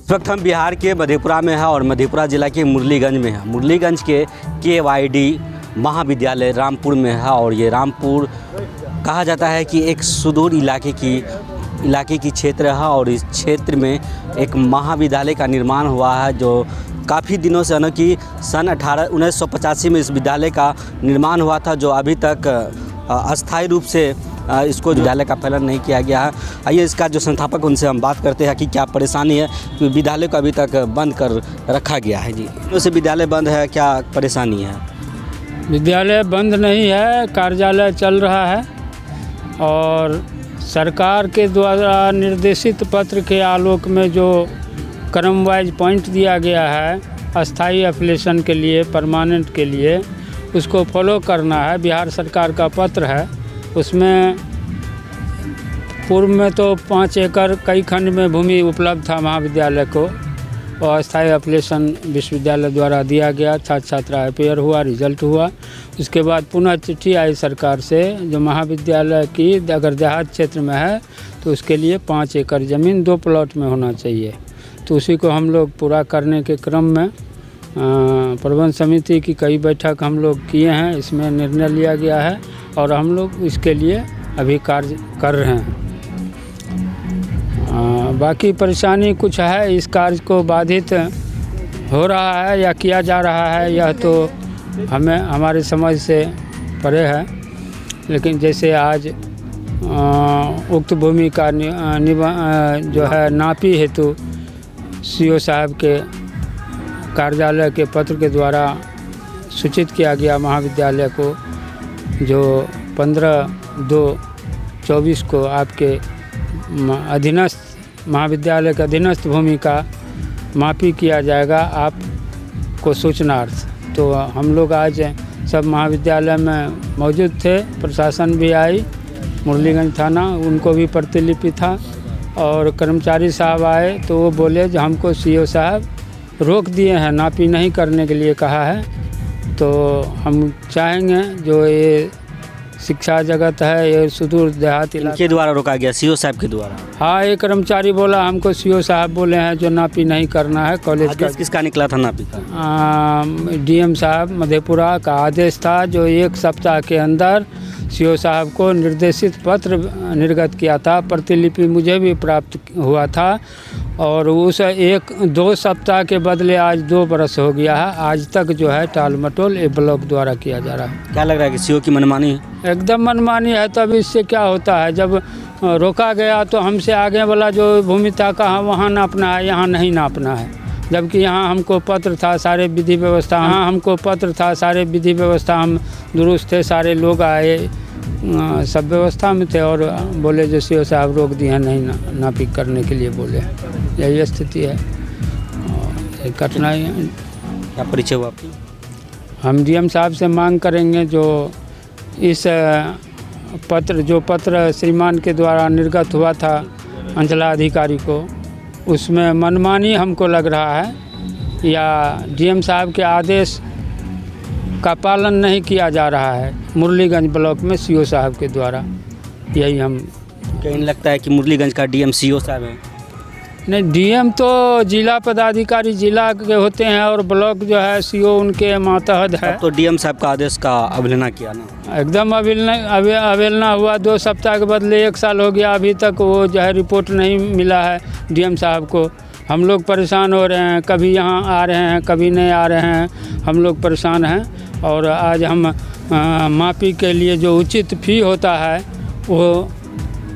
इस वक्त हम बिहार के मधेपुरा में हैं और मधेपुरा ज़िला के मुरलीगंज में हैं। मुरलीगंज के KYD महाविद्यालय रामपुर में है और ये रामपुर कहा जाता है कि एक सुदूर इलाके की क्षेत्र है और इस क्षेत्र में एक महाविद्यालय का निर्माण हुआ है जो काफ़ी दिनों से यानी कि सन 1985 में इस विद्यालय का निर्माण हुआ था, जो अभी तक अस्थायी रूप से इसको विद्यालय का फैलन नहीं किया गया है। आइए इसका जो संस्थापक उनसे हम बात करते हैं कि क्या परेशानी है कि विद्यालय को अभी तक बंद कर रखा गया है। जी, उसे विद्यालय बंद है, क्या परेशानी है? विद्यालय बंद नहीं है, कार्यालय चल रहा है और सरकार के द्वारा निर्देशित पत्र के आलोक में जो क्रम वाइज पॉइंट दिया गया है अस्थाई एफिलिएशन के लिए, परमानेंट के लिए, उसको फॉलो करना है। बिहार सरकार का पत्र है, उसमें पूर्व में तो 5 एकड़ कई खंड में भूमि उपलब्ध था महाविद्यालय को और अस्थाई एफिलिएशन विश्वविद्यालय द्वारा दिया गया। छात्र छात्रा अपेयर हुआ, रिजल्ट हुआ। उसके बाद पुनः चिट्ठी आई सरकार से जो महाविद्यालय की अगर देहात क्षेत्र में है तो उसके लिए 5 एकड़ ज़मीन 2 प्लॉट में होना चाहिए। तो उसी को हम लोग पूरा करने के क्रम में प्रबंध समिति की कई बैठक हम लोग किए हैं, इसमें निर्णय लिया गया है और हम लोग इसके लिए अभी कार्य कर रहे हैं। बाकी परेशानी कुछ है, इस कार्य को बाधित हो रहा है या किया जा रहा है यह तो हमें हमारे समझ से परे है। लेकिन जैसे आज उक्त भूमि का जो है नापी हेतु CO साहब के कार्यालय के पत्र के द्वारा सूचित किया गया महाविद्यालय को, जो 15/2/24 को आपके अधीनस्थ महाविद्यालय के अधीनस्थ भूमि का मापी किया जाएगा आपको सूचनार्थ। तो हम लोग आज सब महाविद्यालय में मौजूद थे, प्रशासन भी आई, मुरलीगंज थाना उनको भी प्रतिलिपि था और कर्मचारी साहब आए तो वो बोले जो हमको CO साहब रोक दिए हैं, नापी नहीं करने के लिए कहा है। तो हम चाहेंगे जो ये शिक्षा जगत है, ये सुदूर देहात इलाके के द्वारा रोका गया, CO साहब के द्वारा? हाँ, एक कर्मचारी बोला हमको CO साहब बोले हैं जो नापी नहीं करना है। कॉलेज का किसका निकला था नापी का? DM साहब मधेपुरा का आदेश था जो 1 सप्ताह के अंदर CO साहब को निर्देशित पत्र निर्गत किया था। प्रतिलिपि मुझे भी प्राप्त हुआ था और उस 1-2 सप्ताह के बदले आज 2 बरस हो गया है। आज तक जो है टाल मटोल ए ब्लॉक द्वारा किया जा रहा है। क्या लग रहा है कि CO की मनमानी है? एकदम मनमानी है। तब इससे क्या होता है, जब रोका गया तो हमसे आगे वाला जो भूमि था कहाँ वहाँ नापना है, यहाँ नहीं नापना है। जबकि यहाँ हमको पत्र था, सारे विधि व्यवस्था, हाँ हमको पत्र था, सारे विधि व्यवस्था हम दुरुस्त थे, सारे लोग आए, सब व्यवस्था में थे और बोले जो CO साहब रोक दिए हैं, नहीं नापी करने के लिए बोले। यही स्थिति है और कठिनाई है। क्या परिचय हुआ आपकी? हम DM साहब से मांग करेंगे जो इस पत्र श्रीमान के द्वारा निर्गत हुआ था अंचलाधिकारी को, उसमें मनमानी हमको लग रहा है या DM साहब के आदेश का पालन नहीं किया जा रहा है मुरलीगंज ब्लॉक में CO साहब के द्वारा। यही हम कहीं लगता है कि मुरलीगंज का DM CO साहब है? नहीं, DM तो जिला पदाधिकारी जिला के होते हैं और ब्लॉक जो है CO उनके मातहत है। तो DM साहब का आदेश का अवहेलना किया ना? एकदम अवहेलना हुआ। 2 सप्ताह के बदले 1 साल हो गया, अभी तक वो जो है रिपोर्ट नहीं मिला है DM साहब को। हम लोग परेशान हो रहे हैं, कभी यहाँ आ रहे हैं, कभी नहीं आ रहे हैं, हम लोग परेशान हैं। और आज हम मापी के लिए जो उचित फ़ी होता है वो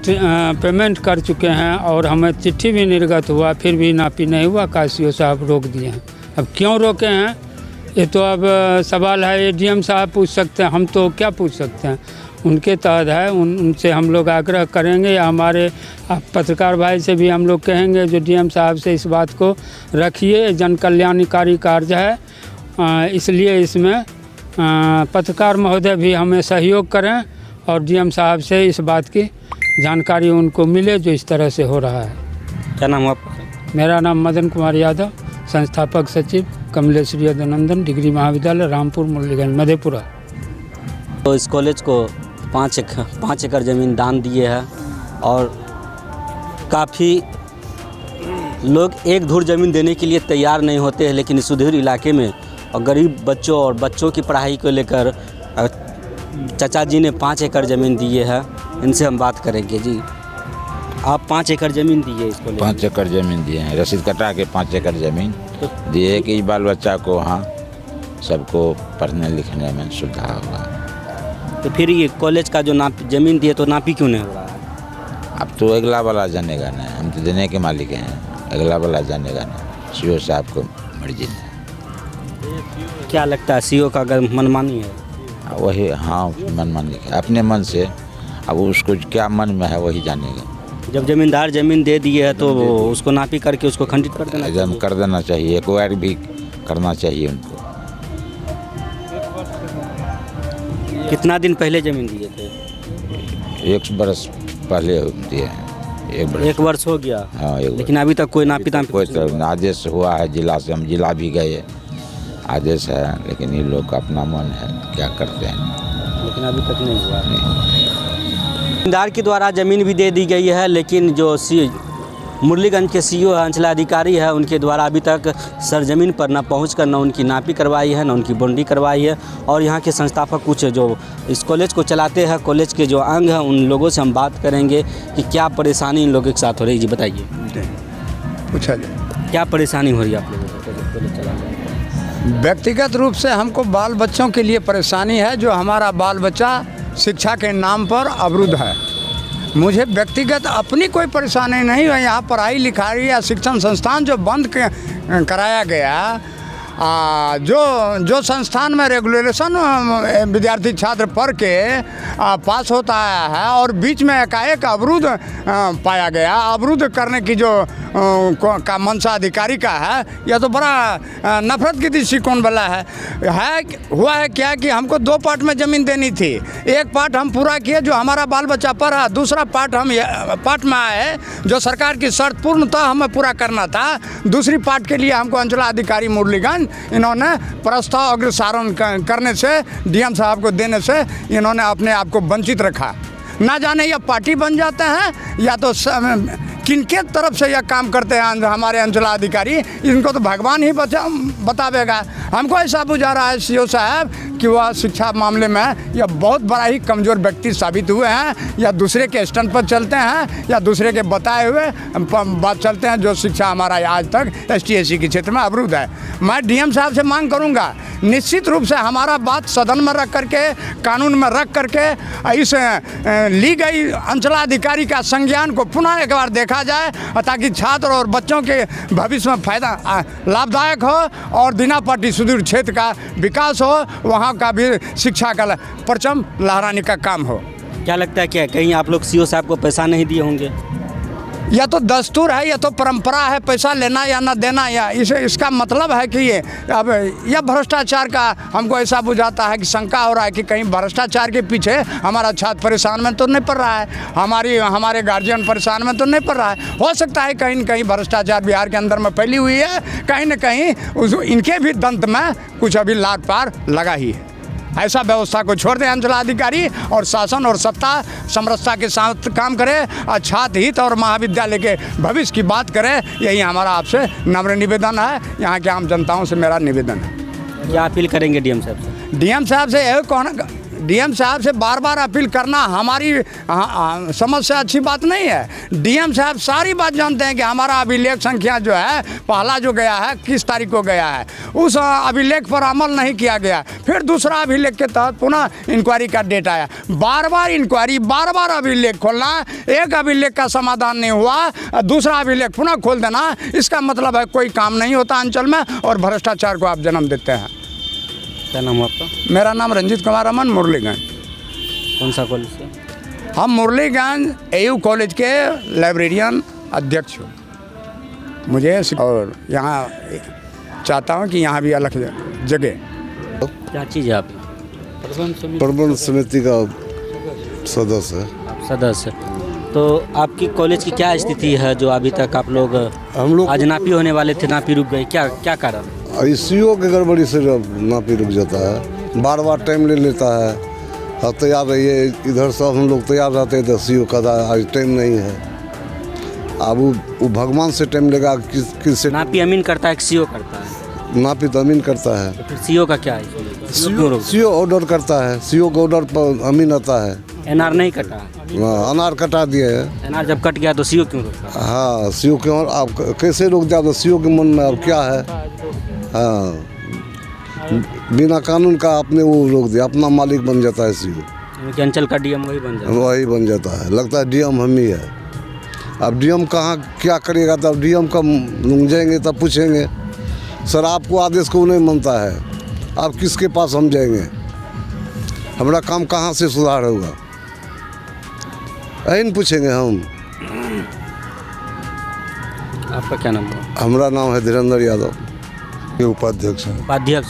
पेमेंट कर चुके हैं और हमें चिट्ठी भी निर्गत हुआ, फिर भी नापी नहीं हुआ। CO साहब रोक दिए हैं। अब क्यों रोके हैं ये तो अब सवाल है, DM साहब पूछ सकते हैं, हम तो क्या पूछ सकते हैं, उनके तहत है। उनसे हम लोग आग्रह करेंगे या हमारे पत्रकार भाई से भी हम लोग कहेंगे जो DM साहब से इस बात को रखिए, जन कल्याणकारी कार्य है, इसलिए इसमें पत्रकार महोदय भी हमें सहयोग करें और DM साहब से इस बात की जानकारी उनको मिले जो इस तरह से हो रहा है। क्या नाम हुआ आपका? मेरा नाम मदन कुमार यादव, संस्थापक सचिव कमलेश्वरी यदुनंदन डिग्री महाविद्यालय रामपुर मुरलीगंज मधेपुरा। तो इस कॉलेज को 5 एकड़ ज़मीन दान दिए है और काफ़ी लोग एक धुर ज़मीन देने के लिए तैयार नहीं होते हैं, लेकिन इस सुदूर इलाके में और गरीब बच्चों और बच्चों की पढ़ाई को लेकर चाचा जी ने 5 एकड़ ज़मीन दिए है। इनसे हम बात करेंगे। जी, आप 5 एकड़ ज़मीन दिए इसको? 5 एकड़ ज़मीन दिए हैं, रसीद कटा के 5 एकड़ ज़मीन दिए कि बाल बच्चा को वहाँ सबको पढ़ने लिखने में सुविधा होगा। तो फिर ये कॉलेज का जो ज़मीन दिए तो नापी क्यों नहीं हो रहा है? अब तो अगला वाला जानेगा ना, हम तो देने के मालिक हैं, अगला वाला जानेगा ना, सीओ साहब को मर्जी है। क्या लगता है सीओ का अगर मनमानी है? वही, हाँ मनमानी है अपने मन से, अब उसको क्या मन में है वही जानेगा। जब ज़मींदार ज़मीन दे दिए है तो उसको नापी करके उसको खंडित कर देना एकदम कर देना चाहिए, एक्वायर भी करना चाहिए उनको। कितना दिन पहले ज़मीन दिए थे? 1 बरस पहले दिए हैं, 1 वर्ष हो गया। हाँ, लेकिन अभी तक कोई नापी तापी कोई तरह आदेश हुआ है जिला से, हम जिला भी गए, आदेश है, लेकिन ये लोग का अपना मन है क्या करते हैं, लेकिन अभी तक नहीं हुआ। ज़मींदार के द्वारा ज़मीन भी दे दी गई है, लेकिन जो मुरलीगंज के सीईओ है, अंचलाधिकारी है, उनके द्वारा अभी तक सरजमीन पर न पहुँच कर न उनकी नापी करवाई है, न उनकी बाउंड्री करवाई है। और यहाँ के संस्थापक कुछ जो इस कॉलेज को चलाते हैं, कॉलेज के जो अंग हैं, उन लोगों से हम बात करेंगे कि क्या परेशानी इन लोगों के साथ हो रही है। जी बताइए, पूछा जाए क्या परेशानी हो रही है आप लोगों को कॉलेज चलाने में? व्यक्तिगत रूप से हमको बाल बच्चों के लिए परेशानी है। जो हमारा बाल बच्चा शिक्षा के नाम पर अवरुद्ध है। मुझे व्यक्तिगत अपनी कोई परेशानी नहीं है। यहाँ पढ़ाई लिखाई या शिक्षण संस्थान जो बंद कराया गया, जो संस्थान में रेगुलेशन विद्यार्थी छात्र पढ़ के पास होता है और बीच में एकाएक अवरुद्ध पाया गया। अवरुद्ध करने की जो का मंशा अधिकारी का है, यह तो बड़ा नफरत की दृष्टिकोण वाला है। हुआ है क्या कि हमको 2 पार्ट में ज़मीन देनी थी। एक पार्ट हम पूरा किए जो हमारा बाल बच्चा पढ़ा, दूसरा पार्ट हम पार्ट में आए जो सरकार की शर्त पूर्णतः हमें पूरा करना था। दूसरी पार्ट के लिए हमको अंचलाधिकारी मुरलीगंज इन्होंने प्रस्ताव अग्रसारण करने से, डीएम साहब को देने से इन्होंने अपने आप को वंचित रखा। ना जाने या पार्टी बन जाते हैं या तो किनके तरफ से यह काम करते हैं हमारे अंचलाधिकारी, इनको तो भगवान ही बतावेगा। हमको ऐसा बुझा रहा है सीओ साहब कि वह शिक्षा मामले में यह बहुत बड़ा ही कमज़ोर व्यक्ति साबित हुए हैं, या दूसरे के स्टैंड पर चलते हैं या दूसरे के बताए हुए बात चलते हैं। जो शिक्षा हमारा आज तक ST/SC के क्षेत्र में अवरुद्ध है। मैं डीएम साहब से मांग करूंगा निश्चित रूप से हमारा बात सदन में रख करके, कानून में रख करके इस ली गई अंचलाधिकारी का संज्ञान को पुनः एक बार देखा जाए, ताकि छात्र और बच्चों के भविष्य में फायदा लाभदायक हो और दीनापट्टी सुदूर क्षेत्र का विकास हो, वहाँ का भी शिक्षा का परचम लहराने का काम हो। क्या लगता है क्या कहीं आप लोग सीओ साहब को पैसा नहीं दिए होंगे? यह तो दस्तूर है, यह तो परंपरा है, पैसा लेना या ना देना। या इसका मतलब है कि ये अब यह भ्रष्टाचार का हमको ऐसा बुझाता है कि शंका हो रहा है कि कहीं भ्रष्टाचार के पीछे हमारा छात्र परेशान में तो नहीं पड़ रहा है, हमारे गार्जियन परेशान में तो नहीं पड़ रहा है। हो सकता है कहीं न कहीं भ्रष्टाचार बिहार के अंदर में फैली हुई है, कहीं न कहीं इनके भी दंत में कुछ अभी लात पार लगा ही है। ऐसा व्यवस्था को छोड़ दें अंचलाधिकारी, और शासन और सत्ता समरसता के साथ काम करे और छात्र हित और महाविद्यालय के भविष्य की बात करें। यही हमारा आपसे नम्र निवेदन है, यहाँ के आम जनताओं से मेरा निवेदन है। क्या अपील करेंगे डीएम साहब से? डीएम साहब से यह कहना, डीएम साहब से बार बार अपील करना हमारी समझ से अच्छी बात नहीं है। डीएम साहब सारी बात जानते हैं कि हमारा अभिलेख संख्या जो है पहला जो गया है किस तारीख को गया है, उस अभिलेख पर अमल नहीं किया गया। फिर दूसरा अभिलेख के तहत पुनः इंक्वायरी का डेट आया। बार बार इंक्वायरी, बार बार अभिलेख खोलना, एक अभिलेख का समाधान नहीं हुआ, दूसरा अभिलेख पुनः खोल देना, इसका मतलब है कोई काम नहीं होता अंचल में और भ्रष्टाचार को आप जन्म देते हैं। क्या नाम है आपका? मेरा नाम रंजीत कुमार अमन, मुरलीगंज। कौन सा कॉलेज से? हम मुरलीगंज AU कॉलेज के लाइब्रेरियन अध्यक्ष हूँ। मुझे और यहाँ चाहता हूँ कि यहाँ भी अलग जगह। क्या चीज़ है आप? प्रबंध समिति का सदस्य है। सदस्य। तो आपकी कॉलेज की क्या स्थिति है जो अभी तक आप लोग हम लोग आज नापी होने वाले थे, नापी रुक गए, क्या कारण? ICO के गड़बड़ी से नापी रुक जाता है, बार बार टाइम ले लेता है। हाँ तैयार रहिए, इधर सब हम लोग तैयार रहते हैं तो CO का आज टाइम नहीं है, अब वो भगवान से टाइम लेगा किससे। नापी अमीन करता है कि सीओ करता है? नापी तो अमीन करता है। तो फिर सीओ का क्या है? सीओ ऑर्डर करता है, सीओ का ऑर्डर पर अमीन आता है। एनआर नहीं कटा? हाँ, अनार कटा दिए हैं। एनआर जब कट गया तो सीओ क्यों रोका? हाँ, सीओ क्यों, आप कैसे रोक दिया? तो सीओ के मन में अब क्या है? हाँ, बिना कानून का आपने वो रोक दिया, अपना मालिक बन जाता है सीओ। कि अंचल का डीएम वही बन जाता है? वही बन जाता है, लगता है डीएम हम ही है। अब डीएम कहाँ क्या करेगा? तब डीएम का जाएंगे तब पूछेंगे सर आपको आदेश क्यों नहीं मानता है, आप किसके पास हम जाएंगे, हमारा काम कहाँ से सुधार होगा, यही न पूछेंगे हम। आपका क्या नाम है? हमारा नाम है धीरेन्द्र यादव। के उपाध्यक्ष हैं। उपाध्यक्ष?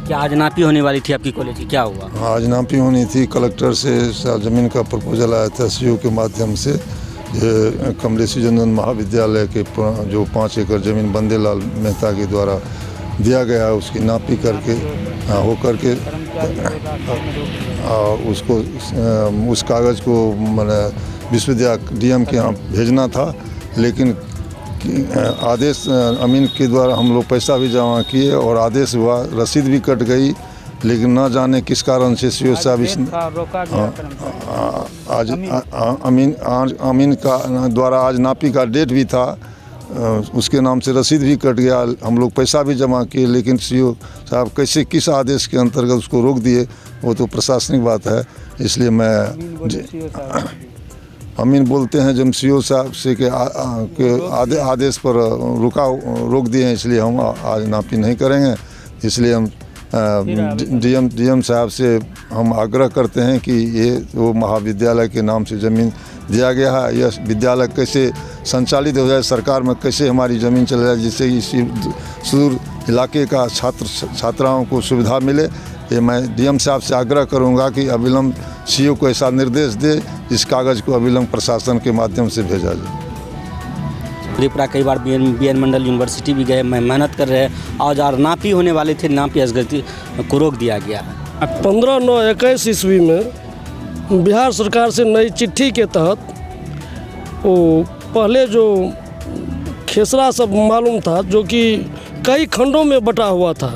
क्या आज नापी होने वाली थी आपकी कॉलेज की, क्या हुआ? आज नापी होनी थी, कलेक्टर से ज़मीन का प्रपोजल आया था सीओ के माध्यम से। ये कमलेशी जनरल महाविद्यालय के जो 5 एकड़ ज़मीन बंदेलाल मेहता के द्वारा दिया गया है, उसकी नापी करके हो करके उसको उस कागज़ को मैंने विश्वविद्यालय डीएम के यहाँ भेजना था, लेकिन आदेश अमीन के द्वारा हम लोग पैसा भी जमा किए और आदेश हुआ, रसीद भी कट गई, लेकिन न जाने किस कारण से सीओ साहब आज अमीन का द्वारा आज नापी का डेट भी था, उसके नाम से रसीद भी कट गया, हम लोग पैसा भी जमा किए, लेकिन सीओ साहब कैसे किस आदेश के अंतर्गत उसको रोक दिए, वो तो प्रशासनिक बात है। इसलिए मैं अमीन बोलते हैं जब सीओ साहब से के आदेश पर रोक दिए हैं, इसलिए हम आज नापी नहीं करेंगे। इसलिए हम डीएम साहब से हम आग्रह करते हैं कि ये वो महाविद्यालय के नाम से ज़मीन दिया गया है, यह विद्यालय कैसे संचालित हो जाए, सरकार में कैसे हमारी ज़मीन चल जाए, जिससे इसी सुदूर इलाके का छात्राओं को सुविधा मिले। ये मैं डीएम साहब से आग्रह करूंगा कि अविलंब सीओ को ऐसा निर्देश दे, इस कागज़ को अविलंब प्रशासन के माध्यम से भेजा जाए। त्रिपुरा कई बार बीएन मंडल यूनिवर्सिटी भी गए, मेहनत कर रहे हैं, आज और नापी होने वाले थे, नापी असगती को रोक दिया गया है। 15/9/21 ईस्वी में बिहार सरकार से नई चिट्ठी के तहत वो पहले जो खेसरा सब मालूम था, जो कि कई खंडों में बटा हुआ था,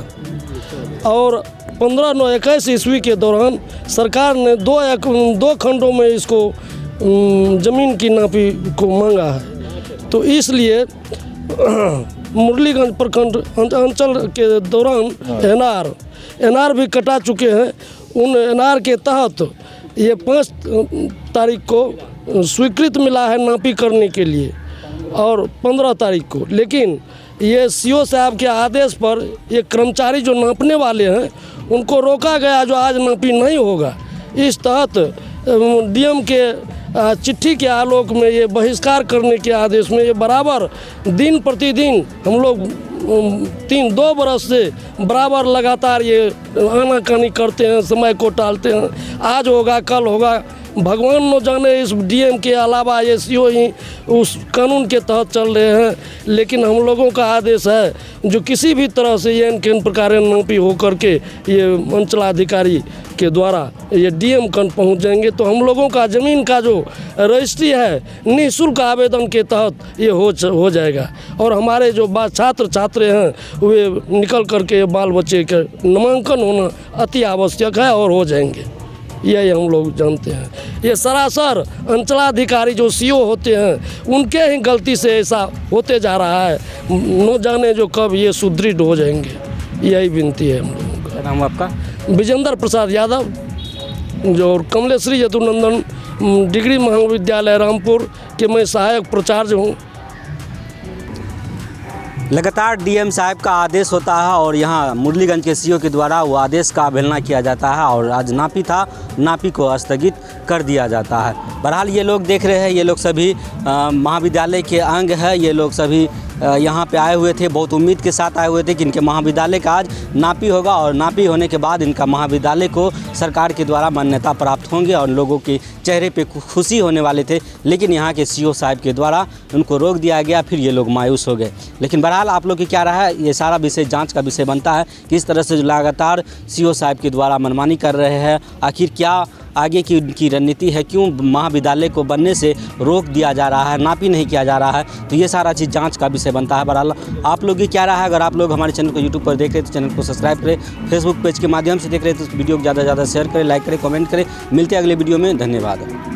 और 15/9/21 ईस्वी के दौरान सरकार ने दो खंडों में इसको ज़मीन की नापी को मांगा है। तो इसलिए मुरलीगंज प्रखंड अंचल के दौरान एनआर भी कटा चुके हैं। उन एनआर के तहत ये 5 तारीख को स्वीकृत मिला है नापी करने के लिए, और 15 तारीख को, लेकिन ये सीओ साहब के आदेश पर ये कर्मचारी जो नापने वाले हैं उनको रोका गया, जो आज नापी नहीं होगा। इस तहत डीएम के चिट्ठी के आलोक में ये बहिष्कार करने के आदेश में ये बराबर दिन प्रतिदिन हम लोग 2 बरस से बराबर लगातार ये आनाकानी करते हैं, समय को टालते हैं। आज होगा कल होगा, भगवान न जाने, इस डीएम के अलावा ये सीओ ही उस कानून के तहत चल रहे हैं। लेकिन हम लोगों का आदेश है जो किसी भी तरह से ये किन प्रकार नापी हो करके ये अंचलाधिकारी के द्वारा ये डीएम कन पहुंच जाएंगे, तो हम लोगों का ज़मीन का जो रजिस्ट्री है निःशुल्क आवेदन के तहत ये हो जाएगा, और हमारे जो छात्र छात्रे हैं वे निकल करके बाल बच्चे का नामांकन होना अति आवश्यक है, और हो जाएंगे, यही हम लोग जानते हैं। ये सरासर अंचलाधिकारी जो सीओ होते हैं उनके ही गलती से ऐसा होते जा रहा है, न जाने जो कब ये सुदृढ़ हो जाएंगे। यही विनती है हम लोगों का। क्या नाम आपका? विजेंद्र प्रसाद यादव, जो कमलेश्वरी यदुनंदन डिग्री महाविद्यालय रामपुर के मैं सहायक प्राचार्य हूँ। लगातार डीएम साहब का आदेश होता है और यहाँ मुरलीगंज के सीओ के द्वारा वो आदेश का अवहेलना किया जाता है, और आज नापी था, नापी को स्थगित कर दिया जाता है। बहरहाल ये लोग देख रहे हैं, ये लोग सभी महाविद्यालय के अंग है, ये लोग सभी यहाँ पे आए हुए थे, बहुत उम्मीद के साथ आए हुए थे कि इनके महाविद्यालय का आज नापी होगा, और नापी होने के बाद इनका महाविद्यालय को सरकार के द्वारा मान्यता प्राप्त होंगे और लोगों के चेहरे पे खुशी होने वाले थे। लेकिन यहाँ के सीओ साहब के द्वारा उनको रोक दिया गया, फिर ये लोग मायूस हो गए। लेकिन बहरहाल आप लोग की क्या रहा है, ये सारा विषय जांच का विषय बनता है कि इस तरह से लगातार सीओ साहब के द्वारा मनमानी कर रहे हैं, आखिर क्या आगे की उनकी रणनीति है, क्यों महाविद्यालय को बनने से रोक दिया जा रहा है, नापी नहीं किया जा रहा है, तो ये सारा चीज़ जांच का विषय बनता है। बहरहाल आप लोग की क्या रहा है? अगर आप लोग हमारे चैनल को यूट्यूब पर देख रहे हैं तो चैनल को सब्सक्राइब करें, फेसबुक पेज के माध्यम से देख रहे हैं तो वीडियो को ज़्यादा से ज़्यादा शेयर करें, लाइक करें, कमेंट करें। मिलते हैं अगले वीडियो में। धन्यवाद।